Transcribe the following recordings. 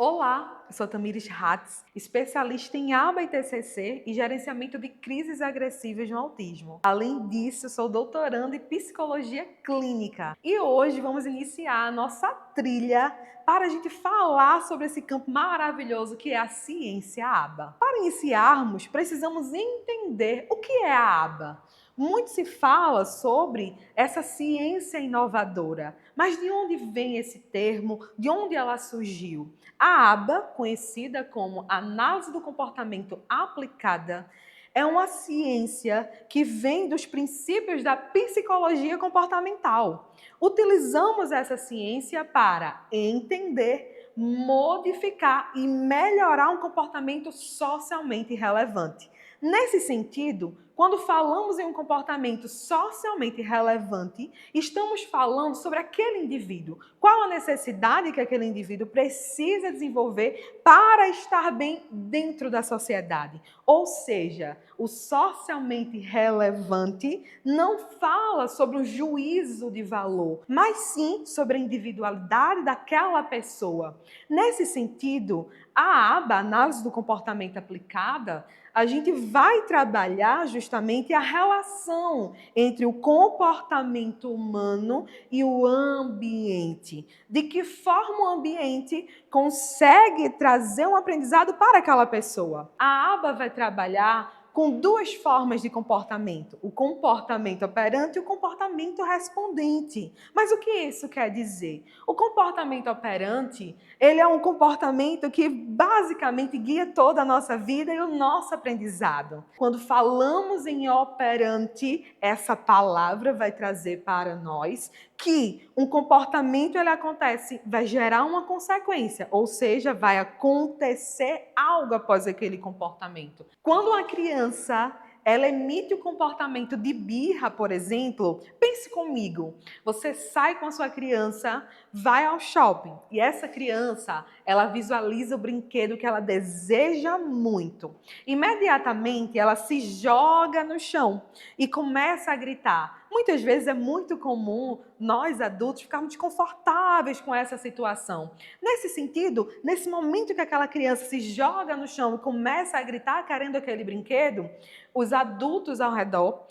Olá, eu sou Tamires Hatz, especialista em ABA e TCC e gerenciamento de crises agressivas no autismo. Além disso, sou doutoranda em psicologia clínica e hoje vamos iniciar a nossa trilha para a gente falar sobre esse campo maravilhoso que é a ciência ABA. Para iniciarmos, precisamos entender o que é a ABA. Muito se fala sobre essa ciência inovadora, mas de onde vem esse termo? De onde ela surgiu? A ABA, conhecida como Análise do Comportamento Aplicada, é uma ciência que vem dos princípios da psicologia comportamental. Utilizamos essa ciência para entender, modificar e melhorar um comportamento socialmente relevante. Nesse sentido, quando falamos em um comportamento socialmente relevante, estamos falando sobre aquele indivíduo. Qual a necessidade que aquele indivíduo precisa desenvolver para estar bem dentro da sociedade? Ou seja, o socialmente relevante não fala sobre o juízo de valor, mas sim sobre a individualidade daquela pessoa. Nesse sentido, a aba Análise do Comportamento Aplicada, a gente vai trabalhar justamente a relação entre o comportamento humano e o ambiente. De que forma o ambiente consegue trazer um aprendizado para aquela pessoa. A aba vai trabalhar com duas formas de comportamento, o comportamento operante e o comportamento respondente. Mas o que isso quer dizer? O comportamento operante, ele é um comportamento que basicamente guia toda a nossa vida e o nosso aprendizado. Quando falamos em operante, essa palavra vai trazer para nós que um comportamento ele acontece, vai gerar uma consequência, ou seja, vai acontecer algo após aquele comportamento. Quando uma criança ela emite o comportamento de birra, por exemplo, pense comigo, você sai com a sua criança, vai ao shopping e essa criança, ela visualiza o brinquedo que ela deseja muito. Imediatamente ela se joga no chão e começa a gritar. Muitas vezes é muito comum nós adultos ficarmos desconfortáveis com essa situação. Nesse sentido, nesse momento que aquela criança se joga no chão e começa a gritar querendo aquele brinquedo, os adultos ao redor,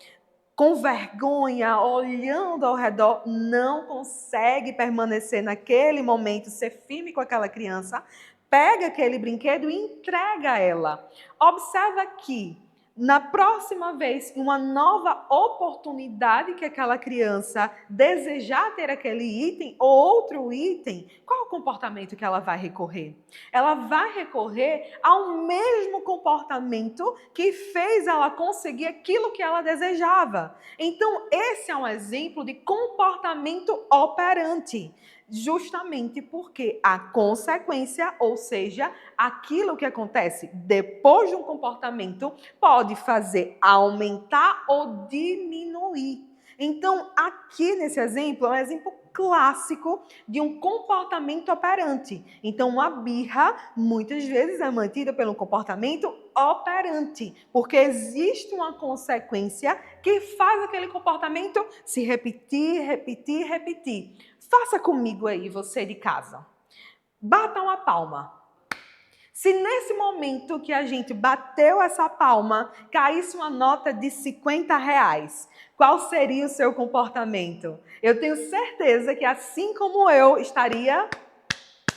com vergonha, olhando ao redor, não conseguem permanecer naquele momento, ser firme com aquela criança, pega aquele brinquedo e entrega a ela. Observa que na próxima vez, uma nova oportunidade que aquela criança desejar ter aquele item ou outro item, qual é o comportamento que ela vai recorrer? Ela vai recorrer ao mesmo comportamento que fez ela conseguir aquilo que ela desejava. Então, esse é um exemplo de comportamento operante. Justamente porque a consequência, ou seja, aquilo que acontece depois de um comportamento, pode fazer aumentar ou diminuir. Então, aqui nesse exemplo, é um exemplo clássico de um comportamento operante. Então, uma birra, muitas vezes, é mantida pelo comportamento operante, porque existe uma consequência que faz aquele comportamento se repetir, repetir, repetir. Faça comigo aí, você de casa. Bata uma palma. Se nesse momento que a gente bateu essa palma, caísse uma nota de R$ 50, qual seria o seu comportamento? Eu tenho certeza que, assim como eu, estaria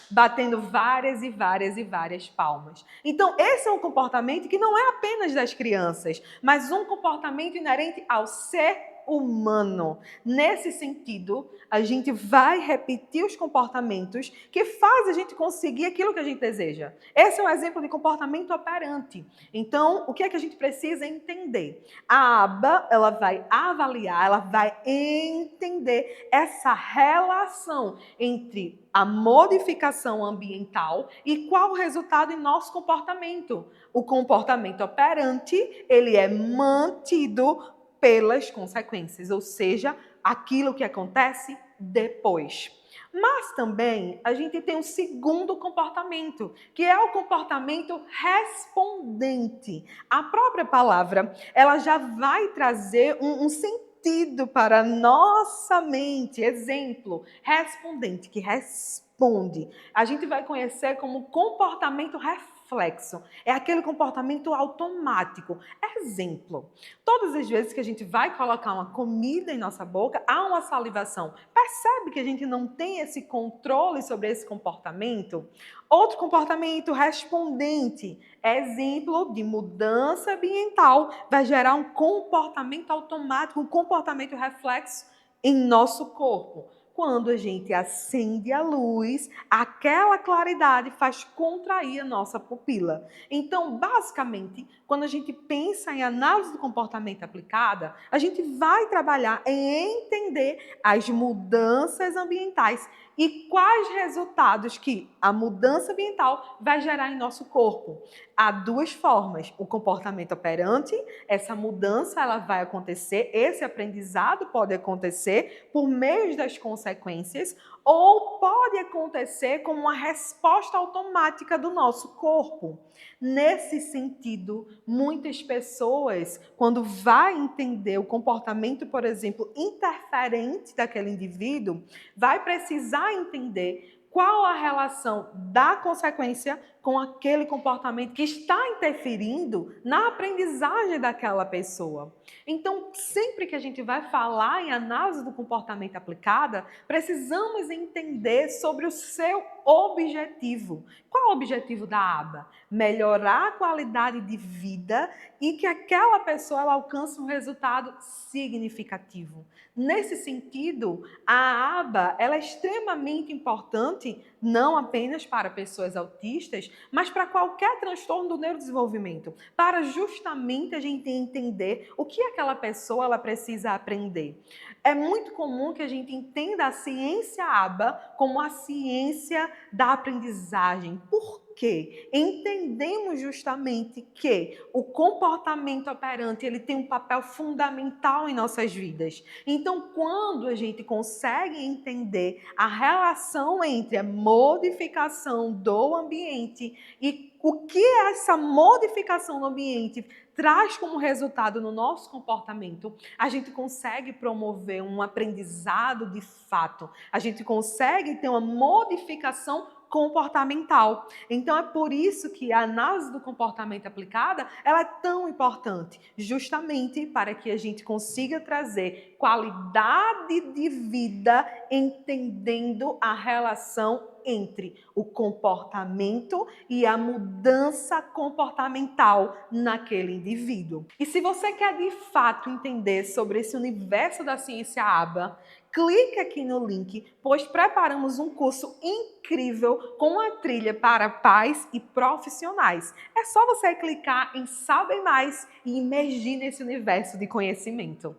batendo várias e várias e várias palmas. Então, esse é um comportamento que não é apenas das crianças, mas um comportamento inerente ao ser humano. Nesse sentido, a gente vai repetir os comportamentos que fazem a gente conseguir aquilo que a gente deseja. Esse é um exemplo de comportamento operante. Então, o que é que a gente precisa entender? A aba, ela vai avaliar, ela vai entender essa relação entre a modificação ambiental e qual o resultado em nosso comportamento. O comportamento operante, ele é mantido pelas consequências, ou seja, aquilo que acontece depois. Mas também a gente tem um segundo comportamento, que é o comportamento respondente. A própria palavra, ela já vai trazer um sentido para a nossa mente. Exemplo, respondente, que responde responde. A gente vai conhecer como comportamento reflexo. É aquele comportamento automático. Exemplo, todas as vezes que a gente vai colocar uma comida em nossa boca, há uma salivação. Percebe que a gente não tem esse controle sobre esse comportamento? Outro comportamento respondente. Exemplo de mudança ambiental. Vai gerar um comportamento automático, um comportamento reflexo em nosso corpo. Quando a gente acende a luz, aquela claridade faz contrair a nossa pupila. Então, basicamente, quando a gente pensa em análise do comportamento aplicada, a gente vai trabalhar em entender as mudanças ambientais e quais resultados que a mudança ambiental vai gerar em nosso corpo. Há duas formas: o comportamento operante, essa mudança ela vai acontecer, esse aprendizado pode acontecer por meio das consequências, ou pode acontecer como uma resposta automática do nosso corpo. Nesse sentido, muitas pessoas, quando vai entender o comportamento, por exemplo, interferente daquele indivíduo, vai precisar entender qual a relação da consequência com aquele comportamento que está interferindo na aprendizagem daquela pessoa. Então, sempre que a gente vai falar em análise do comportamento aplicada, precisamos entender sobre o seu objetivo. Qual é o objetivo da aba? Melhorar a qualidade de vida e que aquela pessoa ela alcance um resultado significativo. Nesse sentido, a aba ela é extremamente importante não apenas para pessoas autistas, mas para qualquer transtorno do neurodesenvolvimento, para justamente a gente entender o que aquela pessoa ela precisa aprender. É muito comum que a gente entenda a ciência aba como a ciência da aprendizagem. Por quê? Entendemos justamente que o comportamento operante ele tem um papel fundamental em nossas vidas. Então, quando a gente consegue entender a relação entre a modificação do ambiente e o que essa modificação no ambiente traz como resultado no nosso comportamento, a gente consegue promover um aprendizado de fato. A gente consegue ter uma modificação comportamental. Então é por isso que a análise do comportamento aplicada, ela é tão importante, justamente para que a gente consiga trazer qualidade de vida entendendo a relação entre o comportamento e a mudança comportamental naquele indivíduo. E se você quer de fato entender sobre esse universo da ciência aba, clique aqui no link, pois preparamos um curso incrível com uma trilha para pais e profissionais. É só você clicar em Saber Mais e imergir nesse universo de conhecimento.